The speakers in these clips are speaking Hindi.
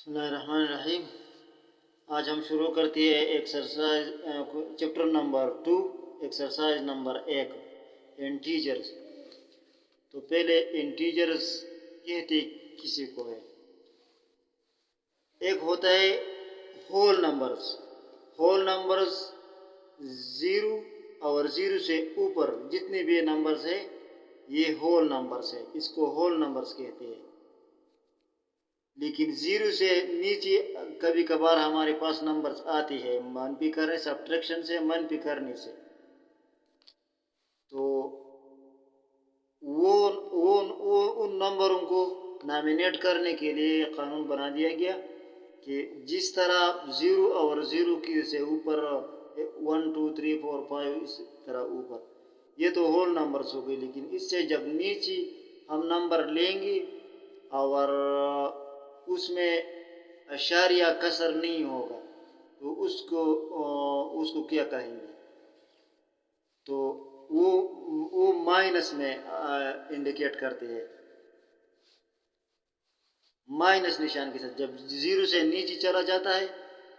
बिस्मिल्लाहिर्रहमानिर्रहीम। आज हम शुरू करते हैं exercise chapter number 2 exercise number 1 integers. तो पहले इंटीजर्स कहते किसी को है। एक होता है whole numbers. Whole numbers zero और ज़ीरो से ऊपर जितने भी नंबर्स है ये होल नंबर्स है, इसको होल नंबर्स कहते हैं। लेकिन ज़ीरो से नीचे कभी कभार हमारे पास नंबर्स आती है मनफी करने सब्ट्रैक्शन से, मनफी करने से। तो वो उन नंबरों को नॉमिनेट करने के लिए कानून बना दिया गया कि जिस तरह ज़ीरो और ज़ीरो की से ऊपर 1 2 3 4 5 इस तरह ऊपर ये तो होल नंबर्स हो गए। लेकिन इससे जब नीचे हम नंबर लेंगे और उसमें अशारिया कसर नहीं होगा तो उसको क्या कहेंगे? तो वो माइनस में इंडिकेट करते हैं। माइनस निशान के साथ जब ज़ीरो से नीचे चला जाता है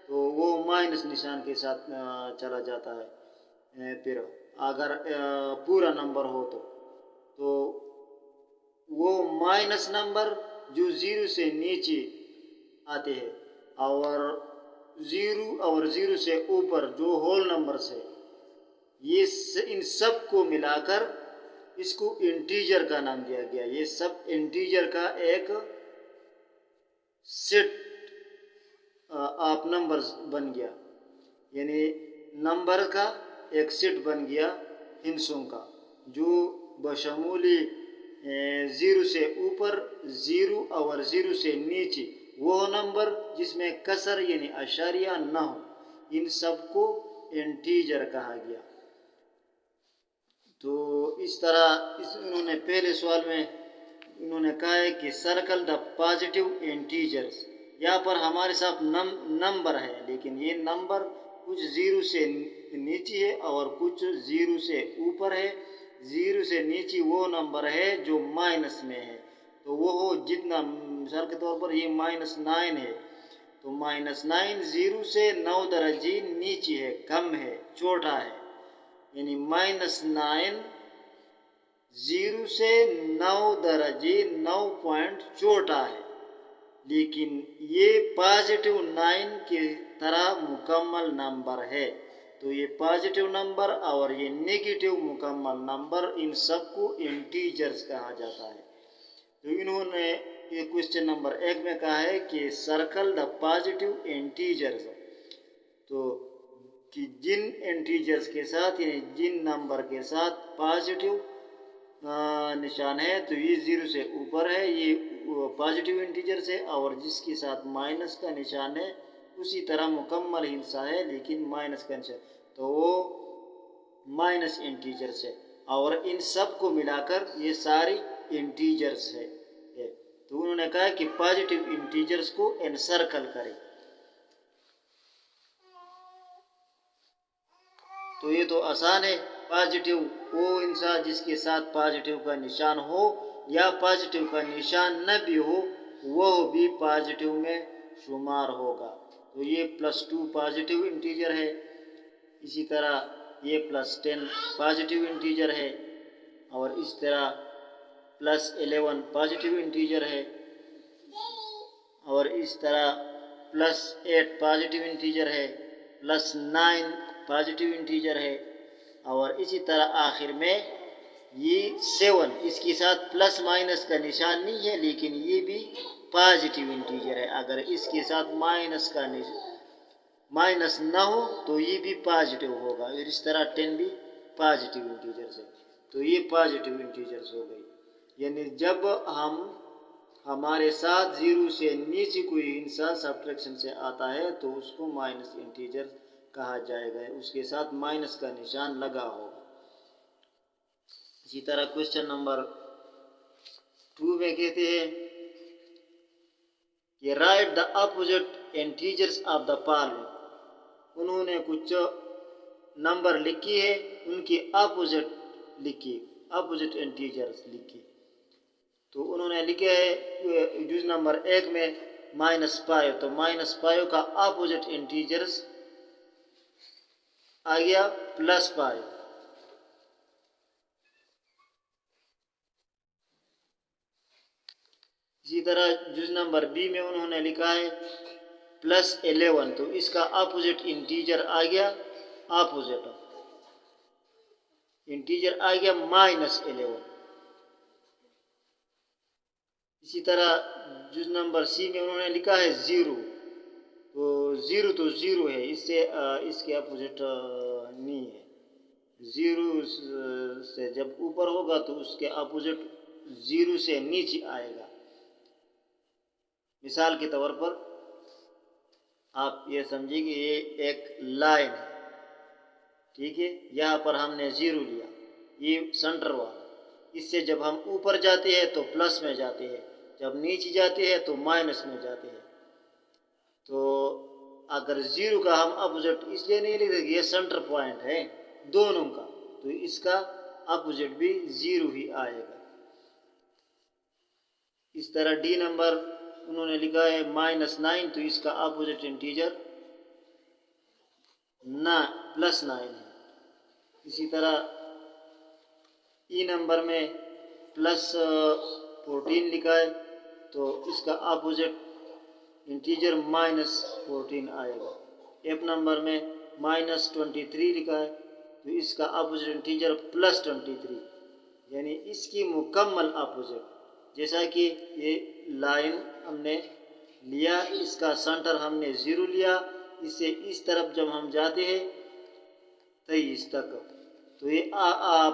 तो वो माइनस निशान के साथ चला जाता है। फिर अगर पूरा नंबर हो तो वो माइनस नंबर जो ज़ीरो से नीचे आते हैं और ज़ीरो और ज़ीरो से ऊपर जो होल नंबर्स है ये इन सब को मिलाकर इसको इंटीजर का नाम दिया गया। ये सब इंटीजर का एक सेट ऑफ नंबर्स बन गया, यानी नंबर का एक सेट बन गया हिंसों का जो बशमूली ज़ीरो से ऊपर, ज़ीरो और ज़ीरो से नीचे वो नंबर जिसमें कसर यानी अशारिया न हो, इन सब को इंटीजर कहा गया। तो इस तरह इन्होंने पहले सवाल में इन्होंने कहा है कि सर्कल द पॉजिटिव इंटीजर्स। यहाँ पर हमारे साथ नंबर है, लेकिन ये नंबर कुछ ज़ीरो से नीचे है और कुछ ज़ीरो से ऊपर है। ज़ीरो से नीचे वो नंबर है जो माइनस में है, तो वो जितना मिसाल के तौर पर ये -9 है तो -9 ज़ीरो से 9 दर्जे नीचे है, कम है, छोटा है, यानी -9 ज़ीरो से 9 दर्जे 9 पॉइंट छोटा है। लेकिन ये पॉजिटिव 9 की तरह मुकम्मल नंबर है। तो ये पॉजिटिव नंबर और ये नेगेटिव मुकम्मल नंबर, इन सबको इंटीजर्स कहा जाता है। तो इन्होंने ये क्वेश्चन नंबर 1 में कहा है कि सर्कल द पॉजिटिव इंटीजर्स। तो कि जिन इंटीजर्स के साथ यानी जिन नंबर के साथ पॉजिटिव निशान है तो ये ज़ीरो से ऊपर है, ये पॉजिटिव इंटीजर्स है, और जिसके साथ माइनस का निशान है उसी तरह मुकम्मल हिस्सा है लेकिन माइनस का निशान, तो वो माइनस इंटीजर्स है। और इन सब को मिलाकर ये सारी इंटीजर्स है। तो उन्होंने कहा कि पॉजिटिव इंटीजर्स को एनसर्कल करें। तो ये तो आसान है। पॉजिटिव वो इंसान जिसके साथ पॉजिटिव का निशान हो या पॉजिटिव का निशान न भी हो वह भी पॉजिटिव में शुमार होगा। तो ये +2 पॉजिटिव इंटीजर है, इसी तरह ये +10 पॉजिटिव इंटीजर है, और इस तरह +11 पॉजिटिव इंटीजर है, और इस तरह +8 पॉजिटिव इंटीजर है, +9 पॉजिटिव इंटीजर है, और इसी तरह आखिर में ये 7, इसके साथ प्लस माइनस का निशान नहीं है लेकिन ये भी पॉजिटिव इंटीजर है। अगर इसके साथ माइनस ना हो तो ये भी पॉजिटिव होगा। और इस तरह 10 भी पॉजिटिव इंटीजर्स है। तो ये पॉजिटिव इंटीजर्स हो गई, यानी जब हम हमारे साथ ज़ीरो से नीचे कोई हिस्सा सब्ट्रैक्शन से आता है तो उसको माइनस इंटीजर कहा जाएगा, उसके साथ माइनस का निशान लगा होगा। इसी तरह क्वेश्चन नंबर 2 में कहते हैं कि right the opposite integers of the following. उन्होंने कुछ नंबर लिखी है, उनकी अपोजिट लिखी, अपोजिट इंटीजर्स लिखी। तो उन्होंने लिखे है जुज नंबर 1 में -5, तो -5 का अपोजिट इंटीजर्स आ गया +5। इसी तरह जुज नंबर बी में उन्होंने लिखा है +11, तो इसका अपोजिट इंटीजर आ गया, अपोजिट इंटीजर आ गया -11। इसी तरह जुज नंबर सी में उन्होंने लिखा है 0, तो 0 तो 0 है, इससे इसके अपोजिट नहीं है। 0 से जब ऊपर होगा तो उसके अपोजिट 0 से नीचे आएगा। मिसाल के तौर पर आप ये समझिए कि ये एक लाइन है, ठीक है। यहाँ पर हमने 0 लिया, ये सेंटर वाला। इससे जब हम ऊपर जाते हैं तो प्लस में जाते हैं, जब नीचे जाते हैं तो माइनस में जाते हैं। तो अगर 0 का हम अपोजिट इसलिए नहीं लिख सकते, ये सेंटर पॉइंट है दोनों का, तो इसका अपोजिट भी 0 ही आएगा। इस तरह डी नंबर उन्होंने लिखा है -9, तो इसका अपोजिट इंटीजर +9 है। इसी तरह ई नंबर में +14 लिखा है, तो इसका अपोजिट इंटीजर -14 आएगा। एफ नंबर में -23 लिखा है, तो इसका अपोजिट इंटीजर +23, यानी इसकी मुकम्मल अपोजिट। जैसा कि ये लाइन हमने लिया, इसका सेंटर हमने 0 लिया, इससे इस तरफ जब हम जाते हैं 23 तक, तो ये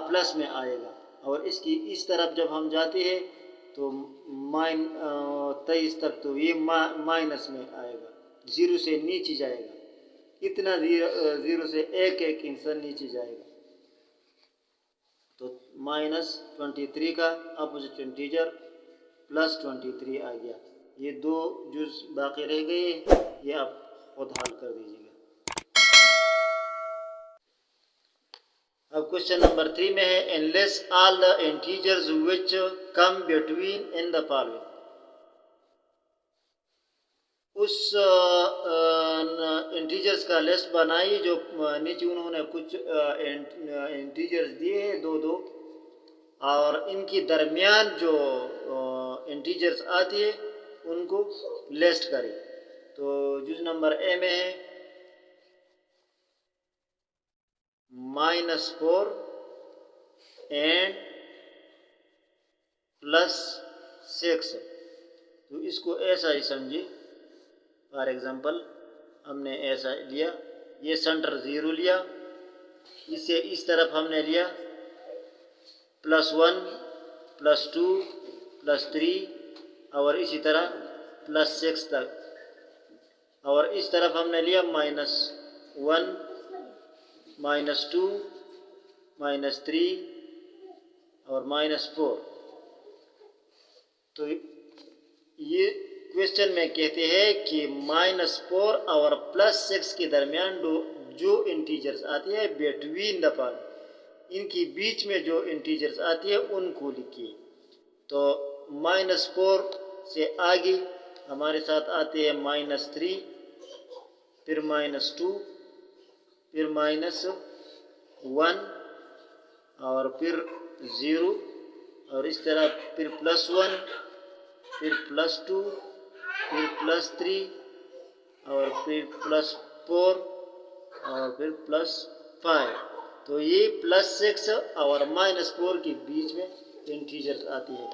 प्लस में आएगा, और इसकी इस तरफ जब हम जाते हैं तो 23 तक, तो ये माइनस में आएगा, 0 से नीचे जाएगा। इतना 0 से एक इंच नीचे जाएगा। तो -23 का अपोजिट इंटीजर +23 आ गया। ये 2 जुज बाकी रह गए, ये आप खुद हल कर दीजिएगा। अब क्वेश्चन नंबर 3 में है endless all the integers which come between in the following. उस इंटीजर्स का लिस्ट बनाइए जो नीचे उन्होंने कुछ इंटीजर्स दिए हैं 2-2, और इनकी दरमियान जो इंटीजर्स आती है उनको लिस्ट करें। तो जुज नंबर ए में है -4 एंड +6, तो इसको ऐसा ही समझिए। फॉर एग्जांपल हमने ऐसा लिया, ये सेंटर 0 लिया, इसे इस तरफ हमने लिया +1 +2 +3, और इसी तरह +6 तक, और इस तरफ हमने लिया -1 -2 -3 और -4। तो ये क्वेश्चन में कहते हैं कि -4 और +6 के दरमियान जो इंटीजर्स आती है बिटवीन द फॉलोइंग, इनकी बीच में जो इंटीजर्स आती है उनको लिखिए। तो -4 से आगे हमारे साथ आते हैं -3, फिर -2, फिर -1 और फिर 0, और इस तरह फिर +1, फिर +2, फिर +3 और फिर +4 और फिर +5। तो ये +6 और -4 के बीच में इंटीजर्स आती है।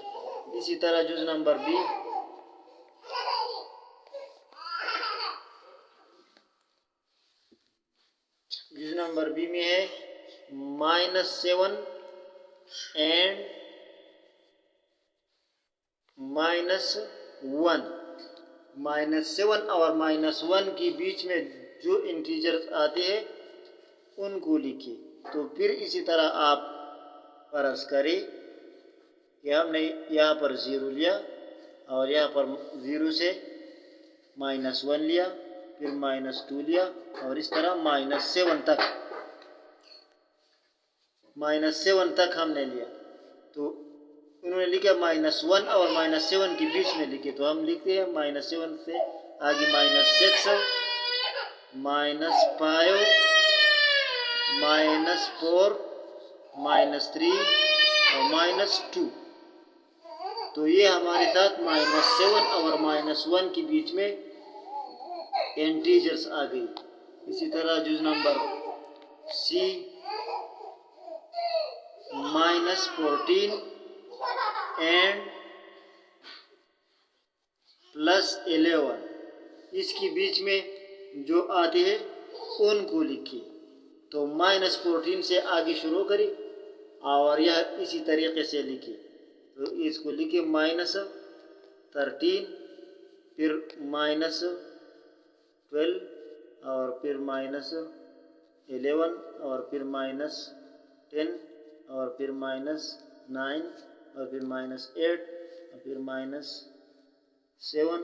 इसी तरह जुज नंबर बी, जुज नंबर बी में है -7 एंड -1। -7 और -1 के बीच में जो इंटीजर्स आते हैं उनको लिखिए। तो फिर इसी तरह आप फर्ज करें कि हमने यहाँ पर 0 लिया, और यहाँ पर 0 से -1 लिया, फिर -2 लिया, और इस तरह -7 तक हमने लिया। तो उन्होंने लिखा -1 और -7 के बीच में लिखे, तो हम लिखते हैं -7 से आगे -6, -5, -4, -3 और -2। तो ये हमारे साथ -7 और -1 के बीच में इंटीजर्स आ गई। इसी तरह जुज नंबर सी -14 एंड +11, इसके बीच में जो आते हैं उनको लिखिए। तो -14 से आगे शुरू करें और यह इसी तरीके से लिखिए। तो इसको लिखिए -13, फिर -12 और फिर -11 और फिर -10 और फिर -9 और फिर -8 और फिर -7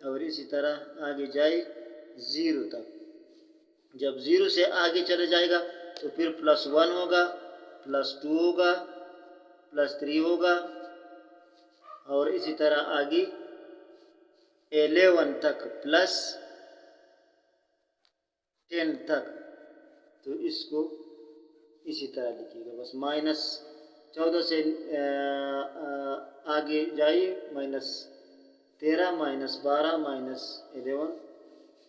और इसी तरह आगे जाए 0 तक। जब 0 से आगे चले जाएगा तो फिर +1 होगा, +2 होगा, +3 होगा और इसी तरह आगे 11 तक, +10 तक। तो इसको इसी तरह लिखिएगा। बस -14 से आगे जाइए -13, -12, -11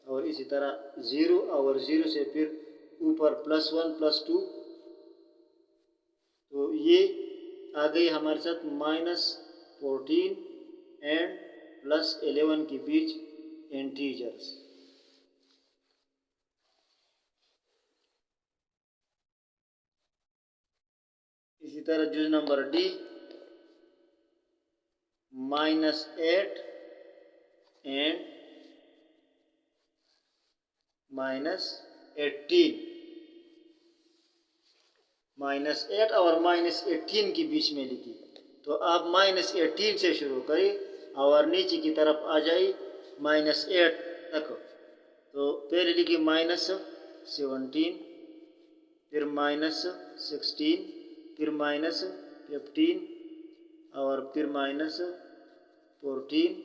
और इसी तरह 0 और 0 से फिर ऊपर +1, +2। तो ये आ गई हमारे साथ -14 एंड +11 के बीच इंटीजर्स। इसी तरह जुज नंबर डी -8 एंड -18, -8 और -18 के बीच में लिखिए। तो आप -18 से शुरू करिए और नीचे की तरफ आ जाइए -8 तक। तो पहले लिखिए -17, फिर -16, फिर -15 और फिर -14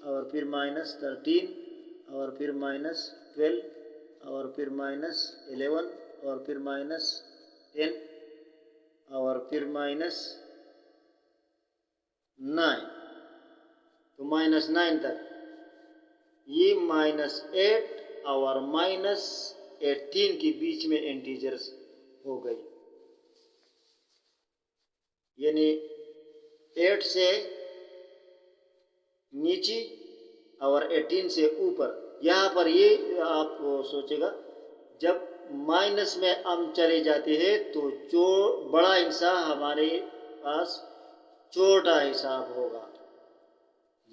और फिर -13 और फिर -12 और फिर -11 और फिर -10 और फिर -9। तो -9 तक। ये -8 और -18 के बीच में इंटीजर्स हो गई। यानी 8 से नीचे और 18 से ऊपर। यहाँ पर ये आप सोचेगा, जब माइनस में हम चले जाते हैं तो जो बड़ा हिस्सा हमारे पास छोटा हिसाब होगा।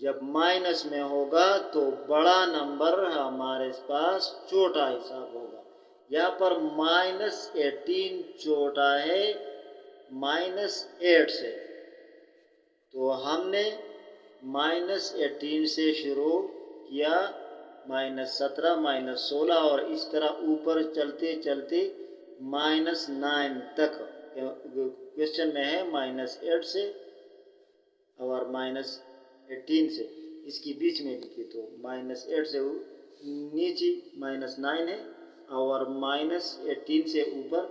जब माइनस में होगा तो बड़ा नंबर हमारे पास छोटा हिसाब होगा। यहाँ पर -18 छोटा है -8 से, तो हमने -18 से शुरू किया, -17, -16 और इस तरह ऊपर चलते चलते -9 तक। क्वेश्चन में है -8 से और -18 से, इसके बीच में लिखिए। तो -8 से नीचे -9 है और -18 से ऊपर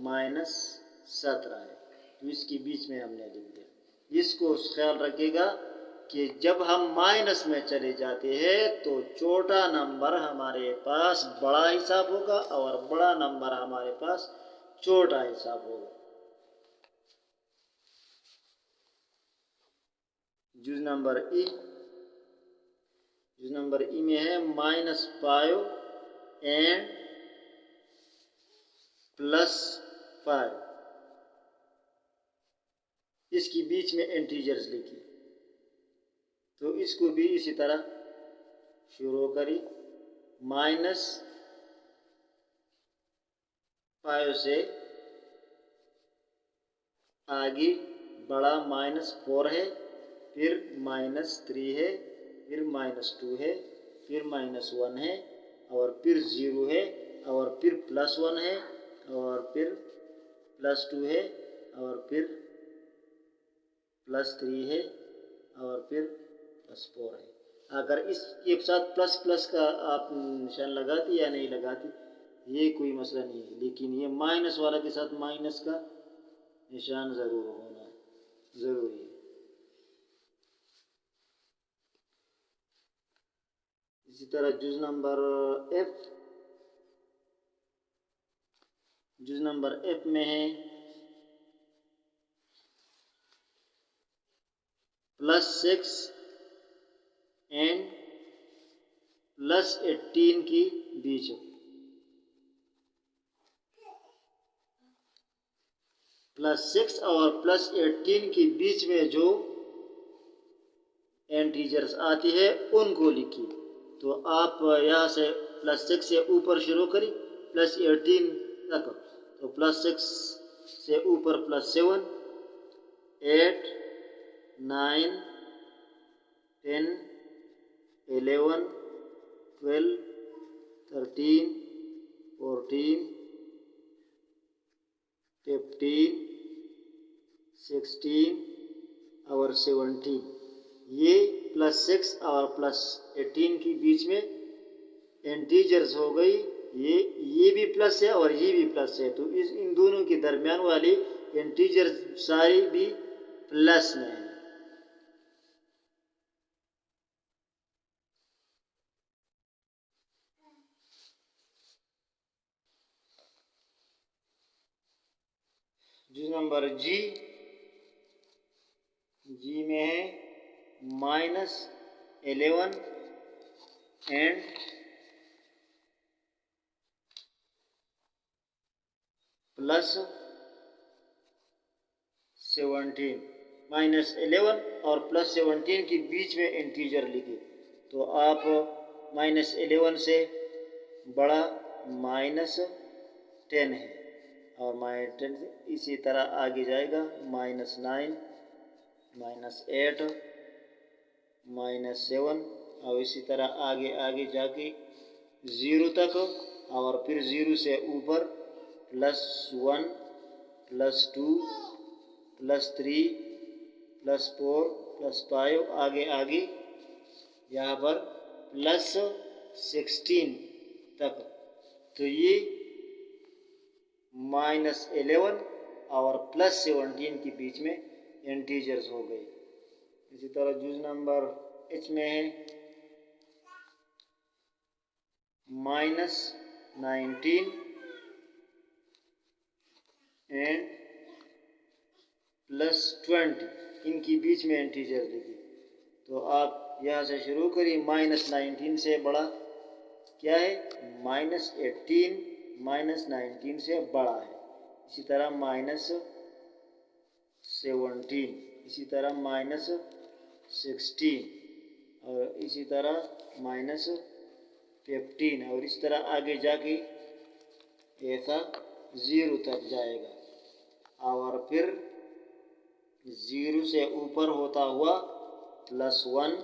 -17 है, तो इसके बीच में हमने लिख दिया। इसको ख्याल रखिएगा कि जब हम माइनस में चले जाते हैं तो छोटा नंबर हमारे पास बड़ा हिसाब होगा और बड़ा नंबर हमारे पास छोटा हिसाब होगा। जुज नंबर ई में है -5 एंड +5, इसके बीच में इंटीजर्स लिखिए। तो इसको भी इसी तरह शुरू करी, -5 से आगे बड़ा -4 है, फिर -3 है, फिर -2 है, फिर -1 है और फिर 0 है और फिर +1 है और फिर +2 है और फिर +3 है और फिर +4 है। अगर इसके साथ प्लस प्लस का आप निशान लगाती या नहीं लगाती ये कोई मसला नहीं है, लेकिन ये माइनस वाला के साथ माइनस का निशान ज़रूर होना ज़रूरी है। इसी तरह जुज़ नंबर एफ में है +6 एंड +18 की बीच। +6 और +18 के बीच में जो इंटीजर्स आती है उनको लिखिए। तो आप यहाँ से +6 से ऊपर शुरू करें +18 तक। तो +6 से ऊपर +7, 8, 9, 10, 11, 12, 13, 14, 15, 16 और 17। ये +6 और +18 के बीच में इंटीजर्स हो गई। ये भी प्लस है और ये भी प्लस है, तो इन दोनों के दरमियान वाली इंटीजर्स सारी भी प्लस में है। जुज़ नंबर जी में है -11 एंड +17। -11 और +17 के बीच में इंटीजर लिखे। तो आप -11 से बड़ा -10 है और -10 से इसी तरह आगे जाएगा -9, -8, -7 और इसी तरह आगे आगे जाके 0 तक और फिर 0 से ऊपर +1, +2, +3, +4, +5 आगे आगे यहाँ पर +16 तक। तो ये -11 और +17 के बीच में इंटीजर्स हो गए। इसी तरह जुज़ नंबर एच में है -19 एंड +20, इनकी बीच में इंटीजर लिखिए। तो आप यहाँ से शुरू करिए। -19 से बड़ा क्या है? -18 -19 से बड़ा है। इसी तरह -17, इसी तरह -16 और इसी तरह -15 और इस तरह आगे जाके ऐसा 0 तक जाएगा और फिर 0 से ऊपर होता हुआ +1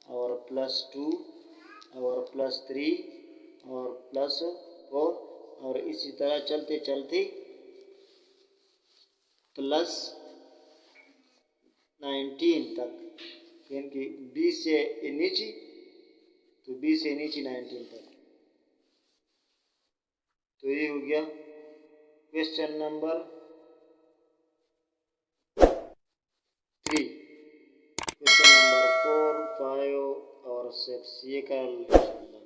और +2 और +3 और +4 और इसी तरह चलते चलते +19 तक, क्योंकि 20 से नीचे, तो 20 से नीचे 19 तक। तो ये हो गया क्वेश्चन नंबर 3। क्वेश्चन नंबर 4, 5 और 6 ये कल इंशाअल्लाह।